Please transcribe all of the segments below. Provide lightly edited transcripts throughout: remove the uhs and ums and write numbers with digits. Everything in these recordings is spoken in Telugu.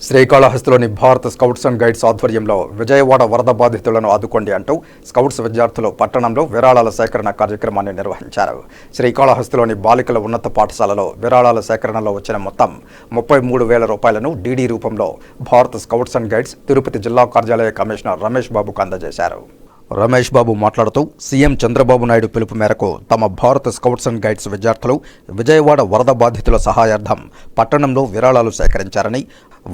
శ్రీకాళహస్తిలోని భారత స్కౌట్స్ అండ్ గైడ్స్ ఆధ్వర్యంలో విజయవాడ వరద బాధితులను ఆదుకోండి అంటూ స్కౌట్స్ విద్యార్థులు పట్టణంలో విరాళాల సేకరణ కార్యక్రమాన్ని నిర్వహించారు. శ్రీకాళహస్తిలోని బాలికల ఉన్నత పాఠశాలలో విరాళాల సేకరణలో వచ్చిన మొత్తం 33,000 రూపాయలను డీడీ రూపంలో భారత స్కౌట్స్ అండ్ గైడ్స్ తిరుపతి జిల్లా కార్యాలయ కమిషనర్ రమేష్ బాబుకు అందజేశారు. రమేష్ బాబు మాట్లాడుతూ సీఎం చంద్రబాబు నాయుడు పిలుపు మేరకు తమ భారత స్కౌట్స్ అండ్ గైడ్స్ విద్యార్థులు విజయవాడ వరద బాధితుల సహాయార్థం పట్టణంలో విరాళాలు సేకరించారని,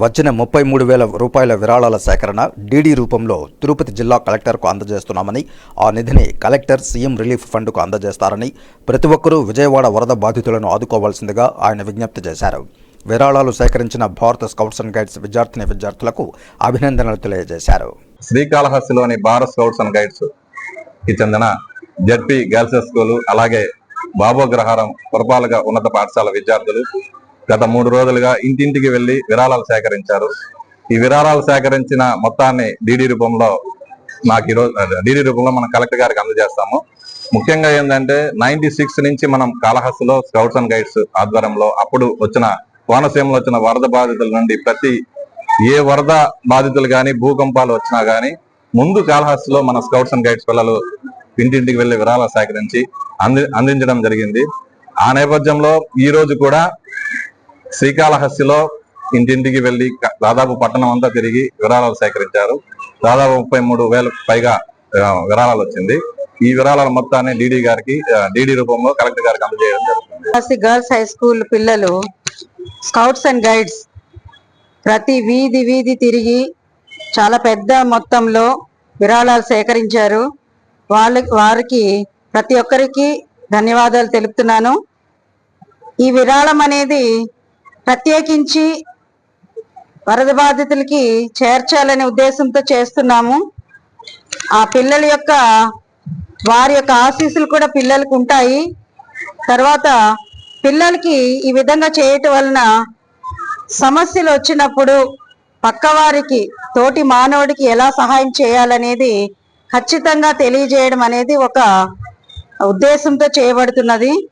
వచ్చిన 33,000 రూపాయల విరాళాల సేకరణ డీడీ రూపంలో తిరుపతి జిల్లా కలెక్టర్కు అందజేస్తున్నామని, ఆ నిధిని కలెక్టర్ సీఎం రిలీఫ్ ఫండ్కు అందజేస్తారని, ప్రతి ఒక్కరూ విజయవాడ వరద బాధితులను ఆదుకోవాల్సిందిగా ఆయన విజ్ఞప్తి చేశారు. విరాళాలు సేకరించిన భారత స్కౌట్స్ అండ్ గైడ్స్ విద్యార్థులకు అభినందనలు తెలియజేశారు. శ్రీకాళహస్తిలోని భారత్ స్కౌట్స్ అండ్ గైడ్స్ కి చెందిన జడ్పీ గర్ల్స్ స్కూల్, అలాగే బాబోగ్రహారం పురపాలక ఉన్నత పాఠశాల విద్యార్థులు గత 3 రోజులుగా ఇంటింటికి వెళ్లి విరాళాలు సేకరించారు. ఈ విరాళాలు సేకరించిన మొత్తాన్ని డీడీ రూపంలో మనం కలెక్టర్ గారికి అందజేస్తాము. ముఖ్యంగా ఏంటంటే 96 నుంచి మనం కాళహస్తిలో స్కౌట్స్ అండ్ గైడ్స్ ఆధ్వర్యంలో అప్పుడు వచ్చిన కోనసీమలో వచ్చిన వరద బాధితుల నుండి ప్రతి ఏ వరద బాధితులు కానీ భూకంపాలు వచ్చినా కానీ ముందు కాళహస్తిలో మన స్కౌట్స్ అండ్ గైడ్స్ పిల్లలు ఇంటింటికి వెళ్లి విరాళాలు సేకరించి అందించడం జరిగింది. ఆ నేపథ్యంలో ఈ రోజు కూడా శ్రీకాళహస్తిలో ఇంటింటికి వెళ్లి దాదాపు పట్టణం అంతా తిరిగి విరాళాలు సేకరించారు. దాదాపు 33,000 పైగా విరాళాలు వచ్చింది. ఈ విరాళాల మొత్తాన్ని డీడీ రూపంలో కలెక్టర్ గారికి అందజేయడం జరుగుతుంది. గర్ల్స్ హై స్కూల్ పిల్లలు స్కౌట్స్ అండ్ గైడ్స్ ప్రతి వీధి తిరిగి చాలా పెద్ద మొత్తంలో విరాళాలు సేకరించారు. వారికి ప్రతి ఒక్కరికి ధన్యవాదాలు తెలుపుతున్నాను. ఈ విరాళం అనేది ప్రత్యేకించి వరద బాధితులకి చేర్చాలనే ఉద్దేశంతో చేస్తున్నాము. ఆ పిల్లల యొక్క వారి యొక్క ఆశీస్సులు కూడా పిల్లలకు ఉంటాయి. తర్వాత పిల్లలకి ఈ విధంగా చేయటం వలన సమస్యలు వచ్చినప్పుడు పక్కవారికి, తోటి మానవుడికి ఎలా సహాయం చేయాలనేది ఖచ్చితంగా తెలియజేయడం అనేది ఒక ఉద్దేశంతో చేయబడుతున్నది.